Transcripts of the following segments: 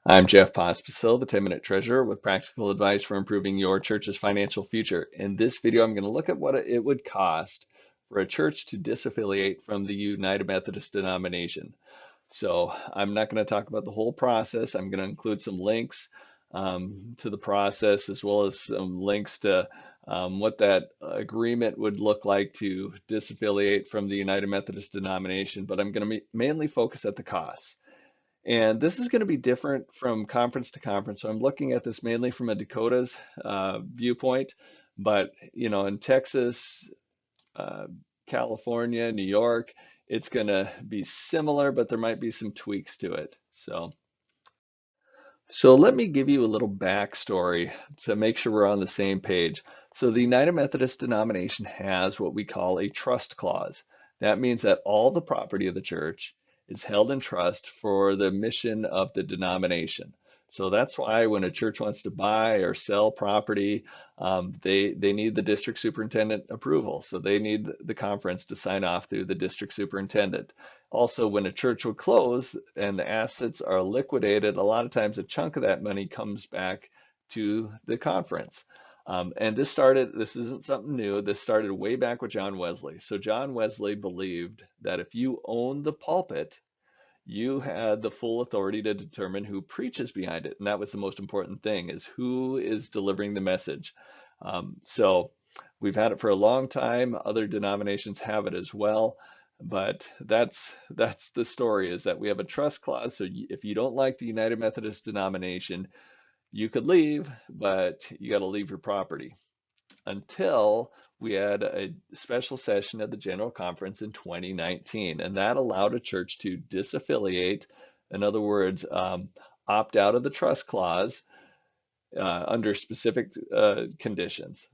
I'm Jeff Pospisil, the 10-Minute Treasurer with practical advice for improving your church's financial future. In this video, I'm going to look at what it would cost for a church to disaffiliate from the United Methodist denomination. So I'm not going to talk about the whole process. I'm going to include some links to the process as well as some links to what that agreement would look like to disaffiliate from the United Methodist denomination, but I'm going to mainly focus at the costs. And this is going to be different from conference to conference. So I'm looking at this mainly from a Dakotas viewpoint, but in Texas, uh, California, New York, it's going to be similar, but there might be some tweaks to it. So let me give you a little backstory to make sure we're on the same page. So the United Methodist denomination has what we call a trust clause. That means that all the property of the church is held in trust for the mission of the denomination. So that's why when a church wants to buy or sell property, they need the district superintendent approval. So they need the conference to sign off through the district superintendent. Also, when a church will close and the assets are liquidated, a lot of times a chunk of that money comes back to the conference. And this isn't something new. This started way back with John Wesley. So John Wesley believed that if you owned the pulpit, you had the full authority to determine who preaches behind it. And that was the most important thing, is who is delivering the message. So we've had it for a long time. Other denominations have it as well. But that's the story, is that we have a trust clause. So if you don't like the United Methodist denomination, you could leave, but you got to leave your property, until we had a special session at the General Conference in 2019, and that allowed a church to disaffiliate. In other words, opt out of the trust clause under specific conditions.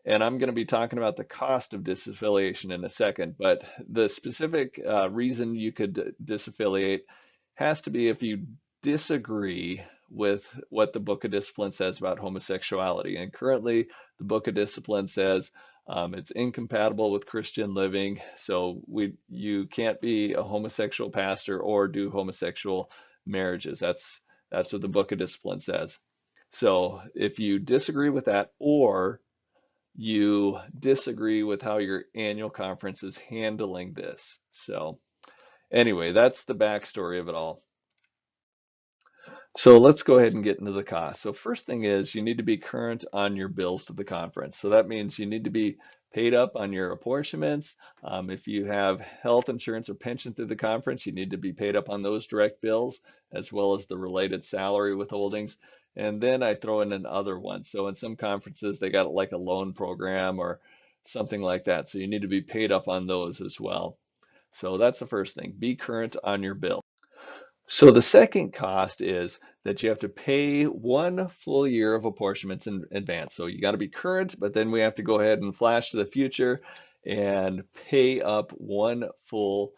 And I'm going to be talking about the cost of disaffiliation in a second, but the specific reason you could disaffiliate has to be if you disagree with what the Book of Discipline says about homosexuality. And currently, the Book of Discipline says it's incompatible with Christian living, so you can't be a homosexual pastor or do homosexual marriages. That's what the Book of Discipline says. So if you disagree with that, or you disagree with how your annual conference is handling this. So anyway, that's the backstory of it all. So let's go ahead and get into the cost. So first thing is, you need to be current on your bills to the conference. So that means you need to be paid up on your apportionments. If you have health insurance or pension through the conference, you need to be paid up on those direct bills, as well as the related salary withholdings. And then I throw in another one. So in some conferences, they got like a loan program or something like that. So you need to be paid up on those as well. So that's the first thing. Be current on your bill. So the second cost is that you have to pay one full year of apportionments in advance. So you got to be current, but then we have to go ahead and flash to the future and pay up one full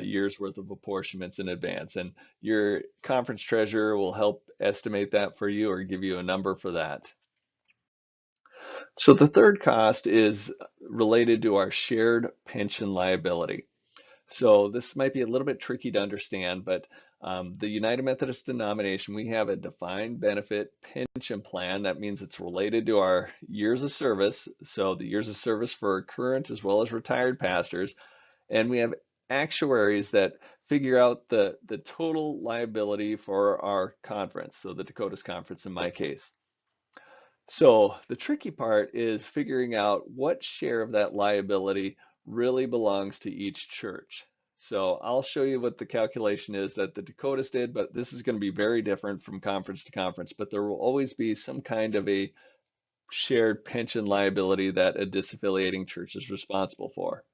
year's worth of apportionments in advance. And your conference treasurer will help estimate that for you or give you a number for that. So the third cost is related to our shared pension liability. So this might be a little bit tricky to understand, but the United Methodist denomination, we have a defined benefit pension plan. That means it's related to our years of service. So the years of service for current as well as retired pastors. And we have actuaries that figure out the total liability for our conference. So the Dakotas conference in my case. So the tricky part is figuring out what share of that liability really belongs to each church. So I'll show you what the calculation is that the Dakotas did, but this is going to be very different from conference to conference. But there will always be some kind of a shared pension liability that a disaffiliating church is responsible for.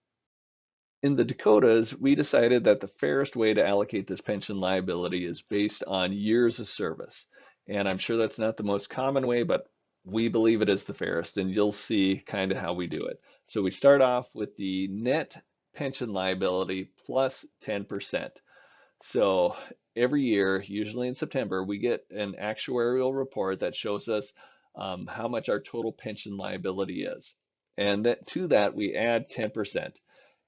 In the Dakotas, we decided that the fairest way to allocate this pension liability is based on years of service. And I'm sure that's not the most common way, but we believe it is the fairest, and you'll see kind of how we do it. So we start off with the net pension liability plus 10%. So every year, usually in September, we get an actuarial report that shows us how much our total pension liability is. And to that, we add 10%.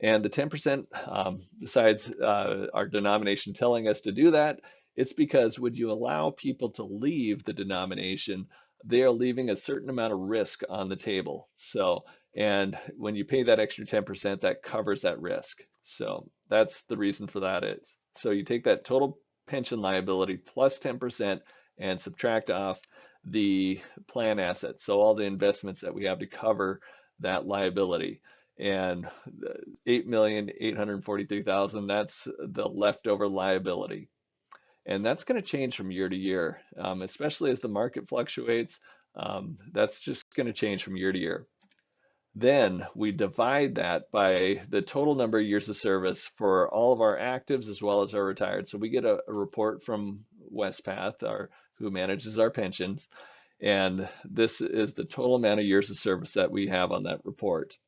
And the 10%, besides our denomination telling us to do that, It's because when you allow people to leave the denomination, they are leaving a certain amount of risk on the table. So, and when you pay that extra 10%, that covers that risk. So that's the reason for that is. So you take that total pension liability plus 10% and subtract off the plan assets. So all the investments that we have to cover that liability. And 8,843,000, that's the leftover liability. And that's going to change from year to year, especially as the market fluctuates. That's just going to change from year to year. Then we divide that by the total number of years of service for all of our actives as well as our retired. So we get a report from Westpath, who manages our pensions, and this is the total amount of years of service that we have on that report.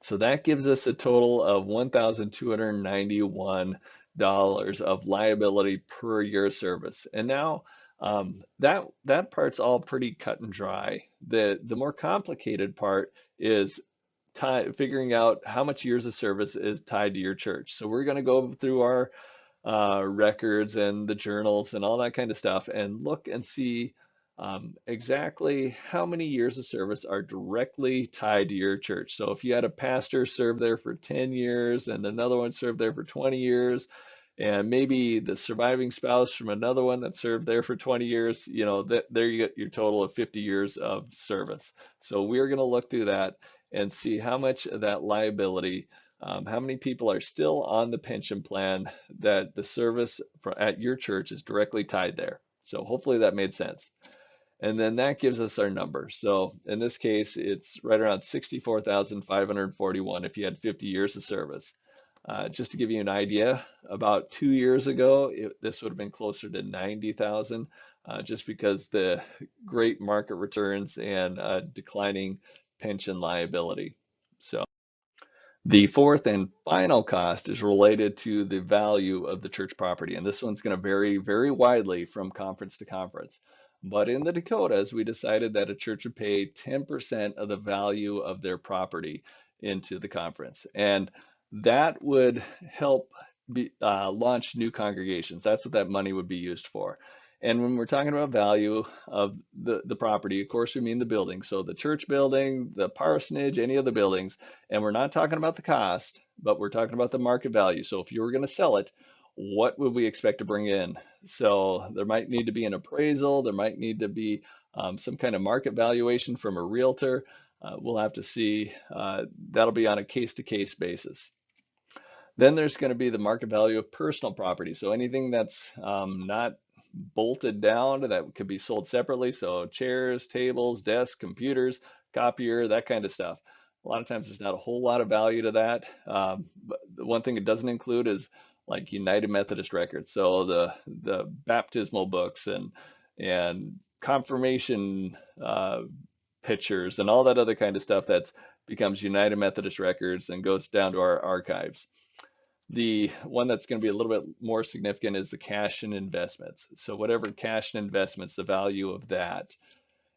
So that gives us a total of $1,291 of liability per year of service. And now that part's all pretty cut and dry. The more complicated part is figuring out how much years of service is tied to your church. So we're going to go through our records and the journals and all that kind of stuff and look and see exactly how many years of service are directly tied to your church. So if you had a pastor serve there for 10 years and another one served there for 20 years, and maybe the surviving spouse from another one that served there for 20 years, there you get your total of 50 years of service. So we're going to look through that and see how much of that liability, how many people are still on the pension plan that the service at your church is directly tied there. So hopefully that made sense. And then that gives us our number. So in this case, it's right around 64,541 if you had 50 years of service. Just to give you an idea, about 2 years ago, this would have been closer to 90,000, just because the great market returns and declining pension liability. So the fourth and final cost is related to the value of the church property. And this one's going to vary very widely from conference to conference. But in the Dakotas, we decided that a church would pay 10% of the value of their property into the conference. And that would help launch new congregations. That's what that money would be used for. And when we're talking about value of the property, of course, we mean the building. So the church building, the parsonage, any of the buildings. And we're not talking about the cost, but we're talking about the market value. So if you were going to sell it, what would we expect to bring in? So there might need to be an appraisal. There might need to be some kind of market valuation from a realtor. We'll have to see. That'll be on a case-to-case basis. Then there's going to be the market value of personal property. So anything that's not bolted down that could be sold separately. So chairs, tables, desks, computers, copier, that kind of stuff. A lot of times there's not a whole lot of value to that. But the one thing it doesn't include is like United Methodist records. So the baptismal books and confirmation pictures and all that other kind of stuff that becomes United Methodist records and goes down to our archives. The one that's going to be a little bit more significant is the cash and investments. So whatever cash and investments, the value of that.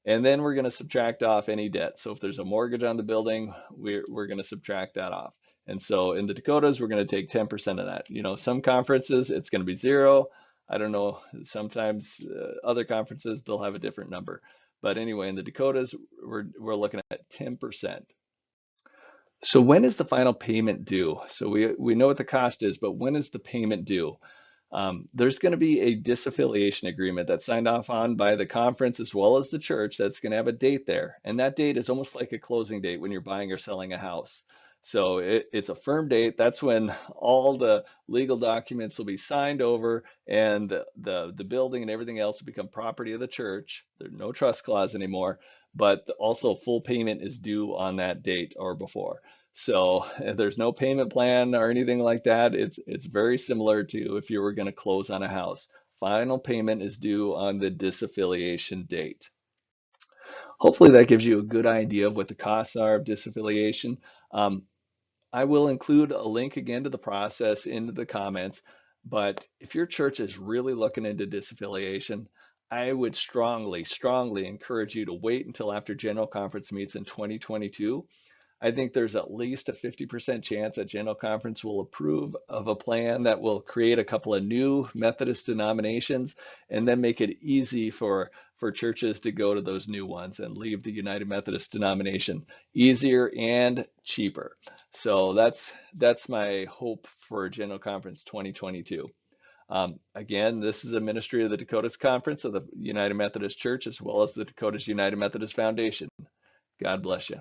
And then we're going to subtract off any debt. So if there's a mortgage on the building, we're going to subtract that off. And so in the Dakotas, we're going to take 10% of that. Some conferences, it's going to be zero. I don't know, sometimes other conferences, they'll have a different number. But anyway, in the Dakotas, we're looking at 10%. So when is the final payment due? So we know what the cost is, but when is the payment due? There's going to be a disaffiliation agreement that's signed off on by the conference as well as the church that's going to have a date there. And that date is almost like a closing date when you're buying or selling a house. So it's a firm date. That's when all the legal documents will be signed over and the building and everything else will become property of the church. There's no trust clause anymore, but also full payment is due on that date or before. So if there's no payment plan or anything like that, it's very similar to if you were going to close on a house. Final payment is due on the disaffiliation date. Hopefully that gives you a good idea of what the costs are of disaffiliation. I will include a link again to the process into the comments, but if your church is really looking into disaffiliation, I would strongly, strongly encourage you to wait until after General Conference meets in 2022. I think there's at least a 50% chance that General Conference will approve of a plan that will create a couple of new Methodist denominations and then make it easy for churches to go to those new ones and leave the United Methodist denomination easier and cheaper. So that's my hope for General Conference 2022. Again, this is a ministry of the Dakotas Conference of the United Methodist Church, as well as the Dakotas United Methodist Foundation. God bless you.